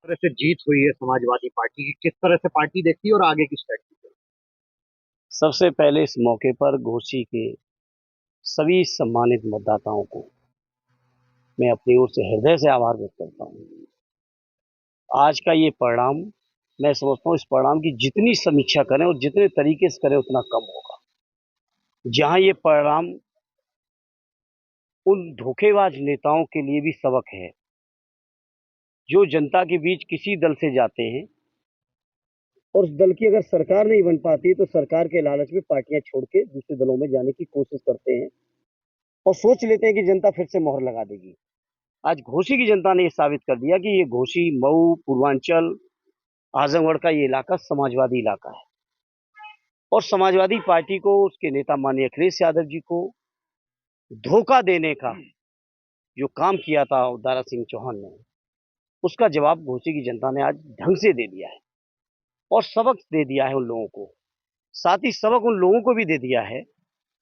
तरह से जीत हुई है समाजवादी पार्टी की, किस तरह से पार्टी देखती है और आगे की स्ट्रेटजी? सबसे पहले इस मौके पर घोसी के सभी सम्मानित मतदाताओं को मैं अपनी ओर से हृदय से आभार व्यक्त करता हूँ। आज का ये परिणाम, मैं समझता हूँ इस परिणाम की जितनी समीक्षा करें और जितने तरीके से करें उतना कम होगा। जहां ये परिणाम उन धोखेबाज नेताओं के लिए भी सबक है जो जनता के बीच किसी दल से जाते हैं और उस दल की अगर सरकार नहीं बन पाती तो सरकार के लालच में पार्टियां छोड़ के दूसरे दलों में जाने की कोशिश करते हैं और सोच लेते हैं कि जनता फिर से मोहर लगा देगी। आज घोसी की जनता ने ये साबित कर दिया कि ये घोसी, मऊ, पूर्वांचल, आजमगढ़ का ये इलाका समाजवादी इलाका है और समाजवादी पार्टी को, उसके नेता माननीय अखिलेश यादव जी को धोखा देने का जो काम किया था दारा सिंह चौहान ने, उसका जवाब घोसी की जनता ने आज ढंग से दे दिया है और सबक दे दिया है उन लोगों को। साथ ही सबक उन लोगों को भी दे दिया है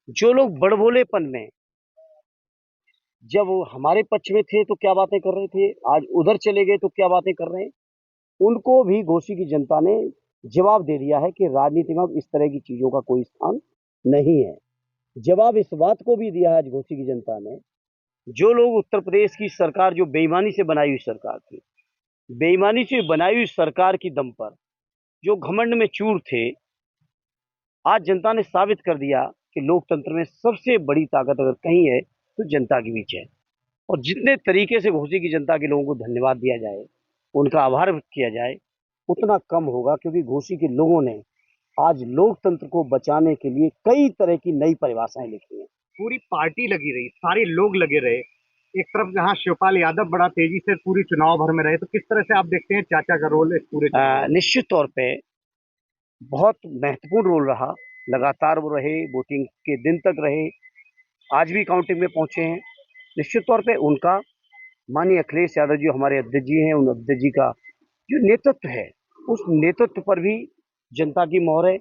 जो लोग बड़बोलेपन में, जब वो हमारे पक्ष में थे तो क्या बातें कर रहे थे, आज उधर चले गए तो क्या बातें कर रहे हैं। उनको भी घोसी की जनता ने जवाब दे दिया है कि राजनीति में अब इस तरह की चीजों का कोई स्थान नहीं है। जवाब इस बात को भी दिया है आज घोसी की जनता ने, जो लोग उत्तर प्रदेश की सरकार, जो बेईमानी से बनाई हुई सरकार थी, बेईमानी से बनाई हुई सरकार की दम पर जो घमंड में चूर थे, आज जनता ने साबित कर दिया कि लोकतंत्र में सबसे बड़ी ताकत अगर कहीं है तो जनता के बीच है। और जितने तरीके से घोसी की जनता के लोगों को धन्यवाद दिया जाए, उनका आभार व्यक्त किया जाए, उतना कम होगा, क्योंकि घोसी के लोगों ने आज लोकतंत्र को बचाने के लिए कई तरह की नई परिभाषाएं लिखी हैं। पूरी पार्टी लगी रही, सारे लोग लगे रहे। एक तरफ जहां शिवपाल यादव बड़ा तेजी से पूरी चुनाव भर में रहे, तो किस तरह से आप देखते हैं चाचा का रोल इस पूरे चुनाव में? निश्चित तौर पे बहुत महत्वपूर्ण रोल रहा। लगातार वो रहे, वोटिंग के दिन तक रहे, आज भी काउंटिंग में पहुंचे हैं। निश्चित तौर पे उनका, माननीय अखिलेश यादव जी हमारे अध्यक्ष जी हैं, उन अध्यक्ष जी का जो नेतृत्व है, उस नेतृत्व पर भी जनता की मोहर है।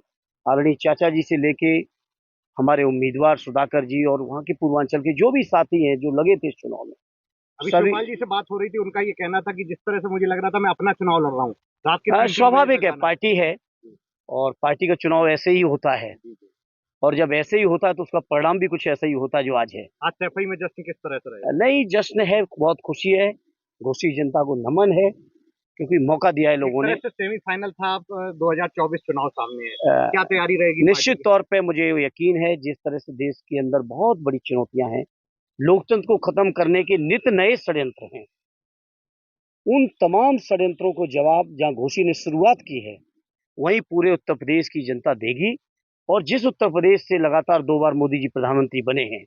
आदरणीय चाचा जी से लेके हमारे उम्मीदवार सुधाकर जी और वहाँ के पूर्वांचल के जो भी साथी हैं जो लगे थे इस चुनाव में, अभी सभी। शिवपाल जी से बात हो रही थी, उनका ये कहना था कि जिस तरह से मुझे लग रहा था मैं अपना चुनाव लड़ रहा हूँ। रात के 3-3 बजे स्वाभाविक तक है, गाना। पार्टी है और पार्टी का चुनाव ऐसे ही होता है। और जब ऐसे ही होता है तो उसका परिणाम भी कुछ ऐसा ही होता है जो आज है। आज सफाई में जश्न किस तरह से रहेगा? नहीं, जश्न है, बहुत खुशी है, घोसी जनता को नमन है, क्योंकि मौका दिया है एक लोगों तरह ने। से सेमीफाइनल था, अब 2024 चुनाव सामने है, क्या तैयारी रहेगी पार्टी निश्चित की? तौर पे मुझे यकीन है, जिस तरह से देश के अंदर बहुत बड़ी चुनौतियां हैं, लोकतंत्र को खत्म करने के नित नए षड्यंत्र हैं, उन तमाम षड्यंत्रों को जवाब जहां घोसी ने शुरुआत की है, वहीं पूरे उत्तर प्रदेश की जनता देगी। और जिस उत्तर प्रदेश से लगातार 2 बार मोदी जी प्रधानमंत्री बने हैं,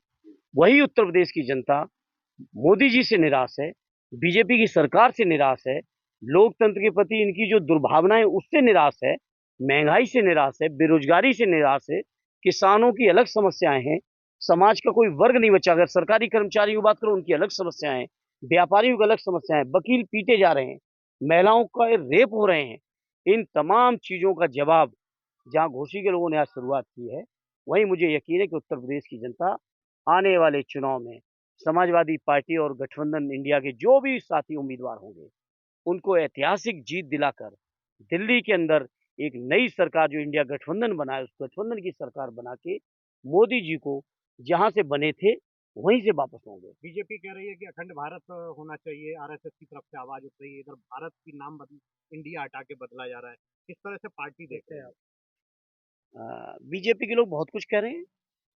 वही उत्तर प्रदेश की जनता मोदी जी से निराश है, बीजेपी की सरकार से निराश है, लोकतंत्र के प्रति इनकी जो दुर्भावनाएं उससे निराश है, महंगाई से निराश है, बेरोजगारी से निराश है, किसानों की अलग समस्याएं हैं, समाज का कोई वर्ग नहीं बचा। अगर सरकारी कर्मचारियों की बात करो, उनकी अलग समस्याएं हैं, व्यापारियों की अलग समस्याएं, वकील पीटे जा रहे हैं, महिलाओं का रेप हो रहे हैं। इन तमाम चीजों का जवाब जहां घोसी के लोगों ने आज शुरुआत की है, वहीं मुझे यकीन है कि उत्तर प्रदेश की जनता आने वाले चुनाव में समाजवादी पार्टी और गठबंधन इंडिया के जो भी साथी उम्मीदवार होंगे, उनको ऐतिहासिक जीत दिलाकर दिल्ली के अंदर एक नई सरकार, जो इंडिया गठबंधन बना है, उस गठबंधन की सरकार बना के मोदी जी को जहां से बने थे वहीं से वापस होंगे। बीजेपी कह रही है कि अखंड भारत होना चाहिए, आरएसएस की तरफ से आवाज उठ रही है, इधर भारत की नाम बदल, इंडिया हटा के बदला जा रहा है। किस तरह से पार्टी देखते हैं आप? बीजेपी के लोग बहुत कुछ कह रहे हैं।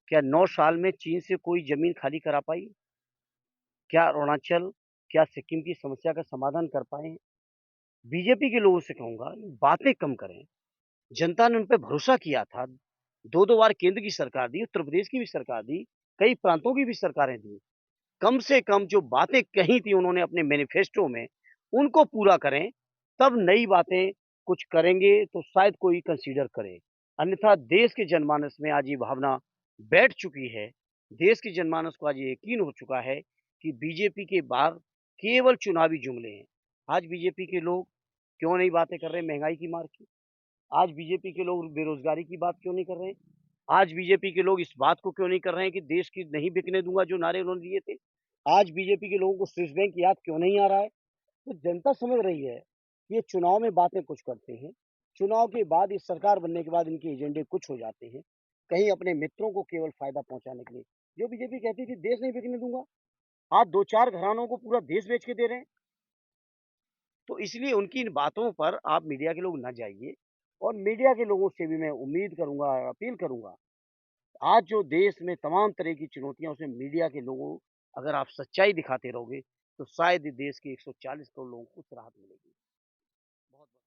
क्या 9 साल में चीन से कोई जमीन खाली करा पाई? क्या अरुणाचल, क्या सिक्किम की समस्या का समाधान कर पाए? बीजेपी के लोगों से कहूंगा, बातें कम करें। जनता ने उन पे भरोसा किया था। 2-2 बार केंद्र की सरकार दी, उत्तर प्रदेश की भी सरकार दी, कई प्रांतों की भी सरकारें दी। कम से कम जो बातें कही थी उन्होंने अपने मैनिफेस्टो में, उनको पूरा करें, तब नई बातें कुछ करेंगे तो शायद कोई कंसीडर करे। अन्यथा देश के जनमानस में आज ये भावना बैठ चुकी है, देश के जनमानस को आज ये यकीन हो चुका है कि बीजेपी के बाहर केवल चुनावी जुमले हैं। आज बीजेपी के लोग क्यों नहीं बातें कर रहे महंगाई की मार की? आज बीजेपी के लोग बेरोजगारी की बात क्यों नहीं कर रहे हैं? आज बीजेपी के लोग इस बात को क्यों नहीं कर रहे हैं कि देश की नहीं बिकने दूंगा जो नारे उन्होंने दिए थे? आज बीजेपी के लोगों को स्विस बैंक याद क्यों नहीं आ रहा है? तो जनता समझ रही है ये चुनाव में बातें कुछ करते हैं, चुनाव के बाद इस सरकार बनने के बाद इनके एजेंडे कुछ हो जाते हैं, कहीं अपने मित्रों को केवल फ़ायदा पहुँचाने के लिए। जो बीजेपी कहती थी देश नहीं बिकने दूँगा, आज 2-4 घरानों को पूरा देश बेच के दे रहे हैं। तो इसलिए उनकी इन बातों पर आप मीडिया के लोग ना जाइए और मीडिया के लोगों से भी मैं उम्मीद करूँगा, अपील करूँगा, आज जो देश में तमाम तरह की चुनौतियाँ उसमें मीडिया के लोगों अगर आप सच्चाई दिखाते रहोगे, तो शायद देश के 140 करोड़ लोगों को कुछ राहत मिलेगी।